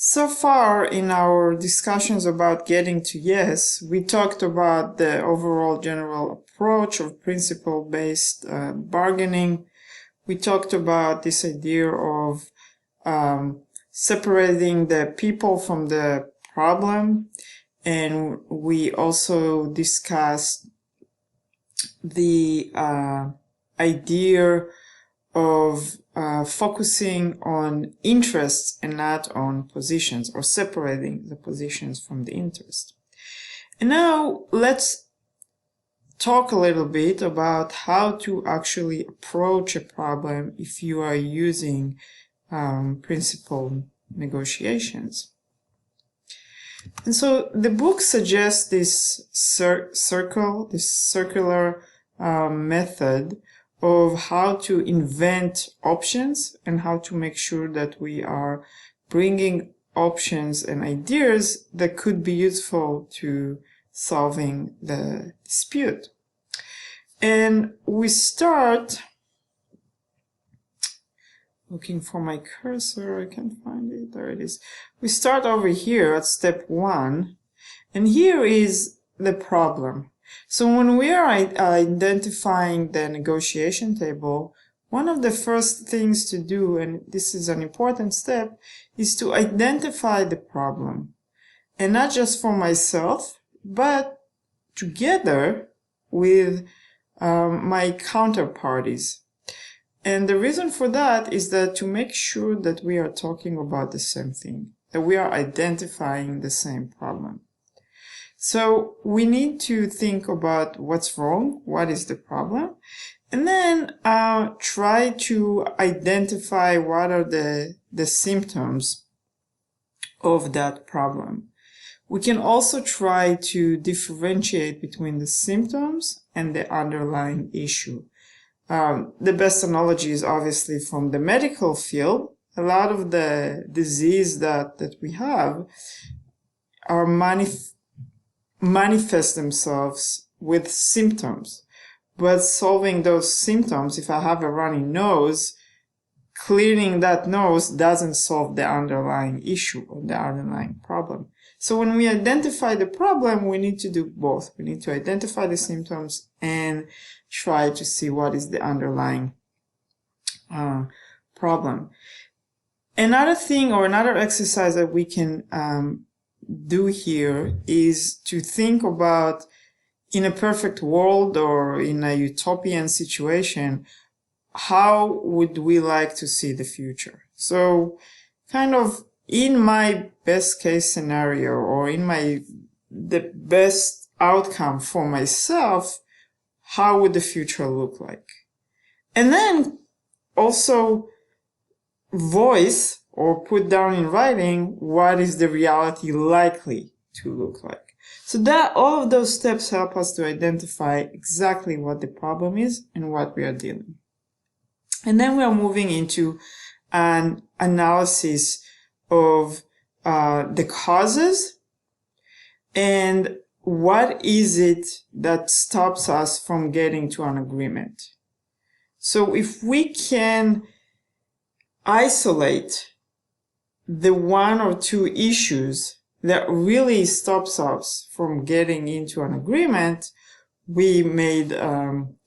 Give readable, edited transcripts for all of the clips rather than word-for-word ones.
So far in our discussions about getting to yes, we talked about the overall general approach of principle-based bargaining. We talked about this idea of separating the people from the problem, and we also discussed the idea of focusing on interests and not on positions, or separating the positions from the interest. And now let's talk a little bit about how to actually approach a problem if you are using principle negotiations. And so the book suggests this circular method of how to invent options and how to make sure that we are bringing options and ideas that could be useful to solving the dispute. And we start looking for my cursor. I can't find it. There it is. We start over here at step 1, and here is the problem. So when we are identifying the negotiation table, one of the first things to do, and this is an important step, is to identify the problem. And not just for myself, but together with my counterparties. And the reason for that is that to make sure that we are talking about the same thing, that we are identifying the same problem. So we need to think about what's wrong, what is the problem, and then try to identify what are the symptoms of that problem. We can also try to differentiate between the symptoms and the underlying issue. The best analogy is obviously from the medical field. A lot of the disease that we have are manifest themselves with symptoms, but solving those symptoms, if I have a runny nose, cleaning that nose doesn't solve the underlying issue or the underlying problem. So when we identify the problem, we need to do both. We need to identify the symptoms and try to see what is the underlying problem. Another thing, or another exercise that we can do here, is to think about, in a perfect world or in a utopian situation, how would we like to see the future? So kind of in my best case scenario, or in the best outcome for myself, how would the future look like? And then also voice or put down in writing what is the reality likely to look like. So that all of those steps help us to identify exactly what the problem is and what we are dealing. And then we are moving into an analysis of the causes and what is it that stops us from getting to an agreement. So if we can isolate the one or two issues that really stops us from getting into an agreement, we made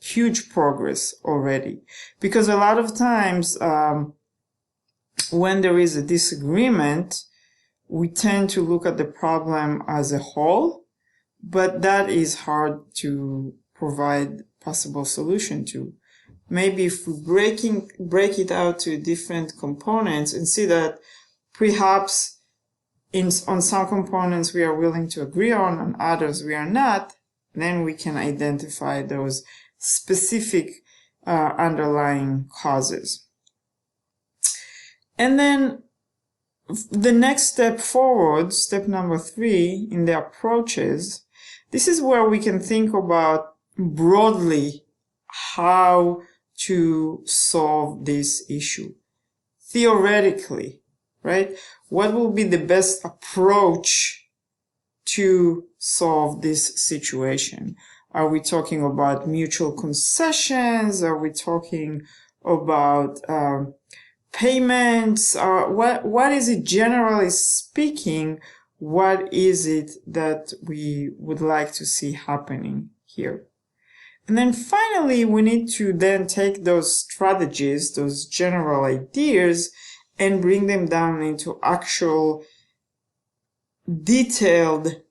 huge progress already. Because a lot of times when there is a disagreement, we tend to look at the problem as a whole, but that is hard to provide possible solution to. Maybe if we break it out to different components and see that perhaps on some components we are willing to agree on others we are not, then we can identify those specific underlying causes. And then the next step forward, step number 3 in the approaches, this is where we can think about broadly how to solve this issue. Theoretically, right? What will be the best approach to solve this situation? Are we talking about mutual concessions? Are we talking about payments, what is it generally speaking, what is it that we would like to see happening here? And then finally, we need to then take those strategies, those general ideas, and bring them down into actual detailed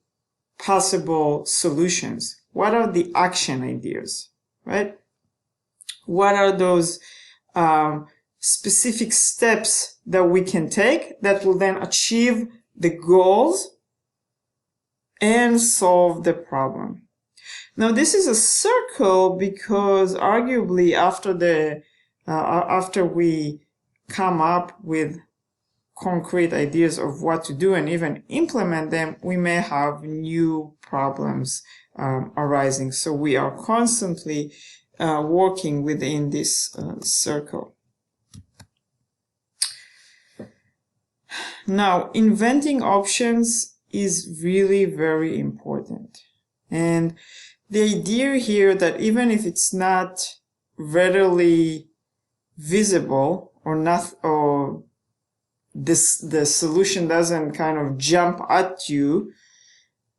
possible solutions. What are the action ideas, right? What are those specific steps that we can take that will then achieve the goals and solve the problem? Now, this is a circle because arguably after we come up with concrete ideas of what to do and even implement them, we may have new problems arising. So we are constantly working within this circle. Now, inventing options is really very important. And the idea here that even if it's not readily visible or not, or the solution doesn't kind of jump at you,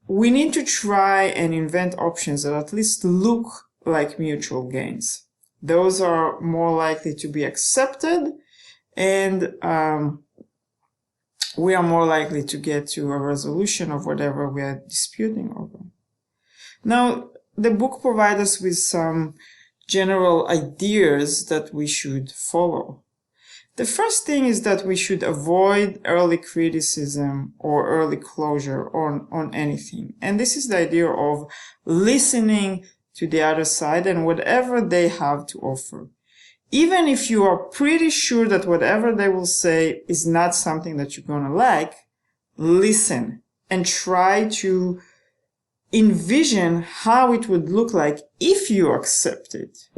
we need to try and invent options that at least look like mutual gains. Those are more likely to be accepted, and we are more likely to get to a resolution of whatever we are disputing over. Now, the book provides us with some general ideas that we should follow. The first thing is that we should avoid early criticism or early closure on anything. And this is the idea of listening to the other side and whatever they have to offer. Even if you are pretty sure that whatever they will say is not something that you're going to like, listen and try to envision how it would look like if you accept it.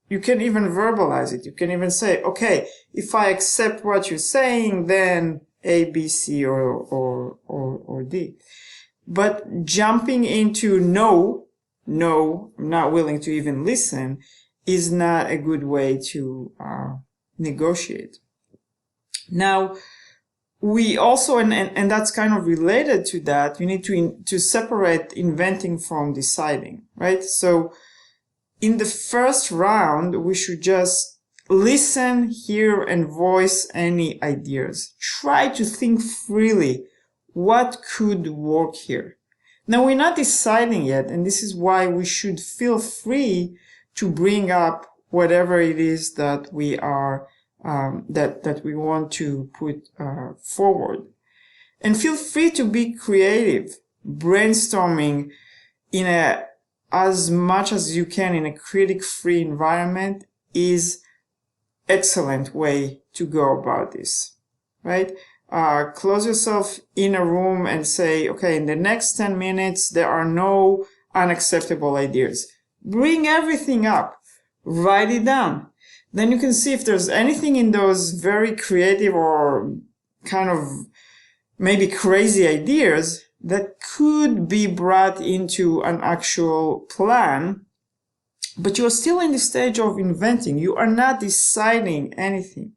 You can even verbalize it. You can even say, okay, if I accept what you're saying, then A, B, C, or D. But jumping into no, I'm not willing to even listen, is not a good way to negotiate. Now, we also, and that's kind of related to that, you need to separate inventing from deciding, right? So in the first round, we should just listen, hear, and voice any ideas. Try to think freely. What could work here? Now, we're not deciding yet, and this is why we should feel free to bring up whatever it is that we are that we want to put forward. And feel free to be creative. Brainstorming as much as you can in a critic-free environment is excellent way to go about this, right? Close yourself in a room and say, okay, in the next 10 minutes, there are no unacceptable ideas. Bring everything up. Write it down. Then you can see if there's anything in those very creative or kind of maybe crazy ideas that could be brought into an actual plan, but you're still in the stage of inventing. You are not deciding anything.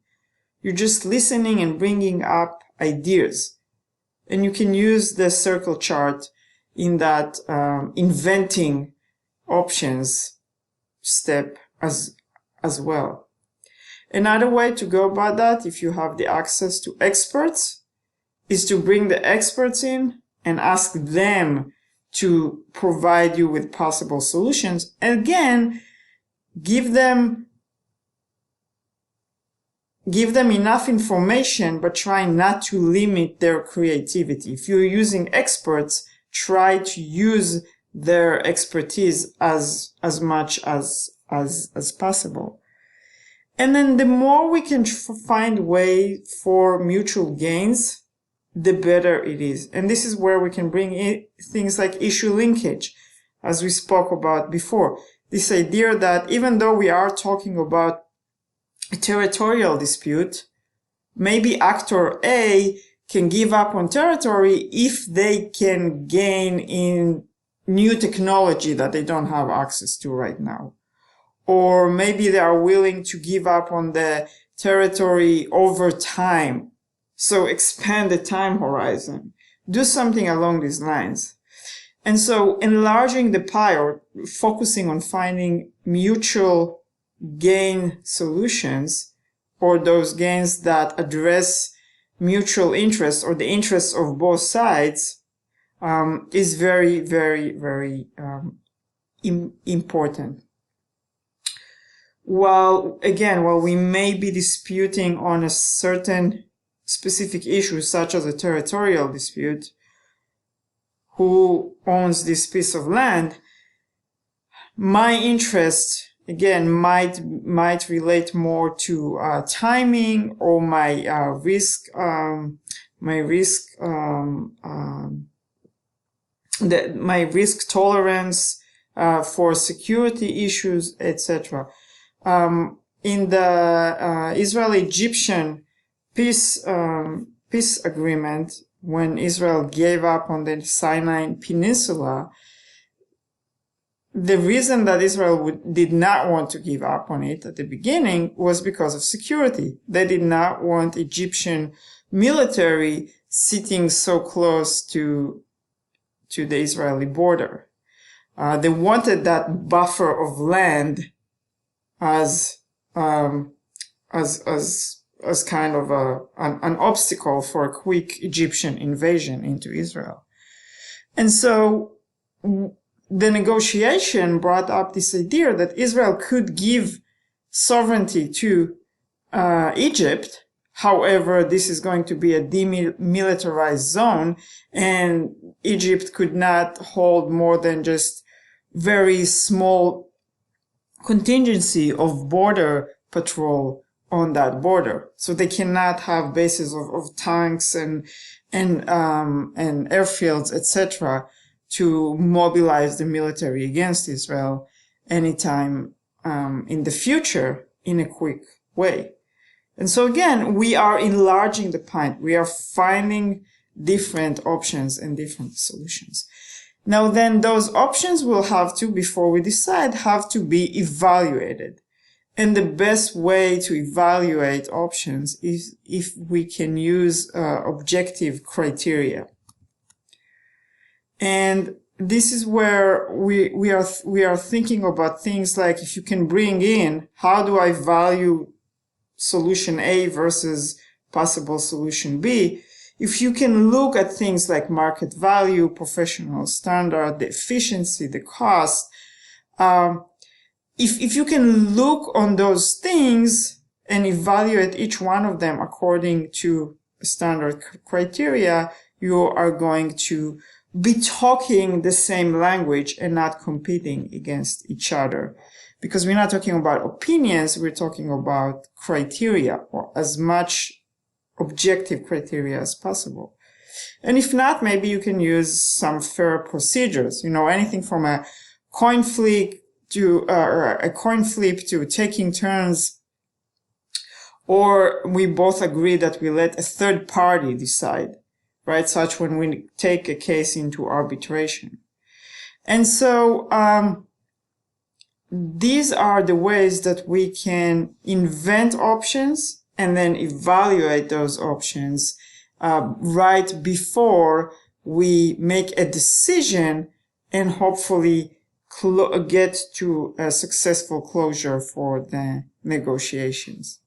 You're just listening and bringing up ideas. And you can use the circle chart in that inventing options step as well. Another way to go about that, if you have the access to experts, is to bring the experts in and ask them to provide you with possible solutions. And again, give them enough information, but try not to limit their creativity. If you're using experts, try to use their expertise as much as possible. And then the more we can find way for mutual gains, the better it is. And this is where we can bring in things like issue linkage, as we spoke about before. This idea that even though we are talking about a territorial dispute, maybe actor A can give up on territory if they can gain in new technology that they don't have access to right now. Or maybe they are willing to give up on the territory over time. So expand the time horizon. Do something along these lines. And so enlarging the pie, or focusing on finding mutual gain solutions, or those gains that address mutual interests or the interests of both sides, is very, very, very important. While we may be disputing on a certain specific issue, such as a territorial dispute, who owns this piece of land, my interest, again, might relate more to timing, or my risk tolerance for security issues, etc. In the Israel-Egyptian peace agreement, when Israel gave up on the Sinai Peninsula, the reason that Israel did not want to give up on it at the beginning was because of security. They did not want Egyptian military sitting so close to the Israeli border. They wanted that buffer of land as kind of an obstacle for a quick Egyptian invasion into Israel. And so the negotiation brought up this idea that Israel could give sovereignty to Egypt. However, this is going to be a demilitarized zone, and Egypt could not hold more than just very small contingency of border patrol on that border. So they cannot have bases of tanks and airfields, etc., to mobilize the military against Israel anytime in the future in a quick way. And so again, we are enlarging the pie. We are finding different options and different solutions. Now then, those options will have to, before we decide, have to be evaluated. And the best way to evaluate options is if we can use objective criteria. And this is where we are thinking about things like, if you can bring in, how do I value solution A versus possible solution B? If you can look at things like market value, professional standard, the efficiency, the cost, if you can look on those things and evaluate each one of them according to standard criteria, you are going to be talking the same language and not competing against each other. Because we're not talking about opinions, we're talking about criteria, or as much objective criteria as possible. And if not, maybe you can use some fair procedures, anything from a coin flip to taking turns, or we both agree that we let a third party decide, right? Such when we take a case into arbitration. And so these are the ways that we can invent options and then evaluate those options right before we make a decision, and hopefully get to a successful closure for the negotiations.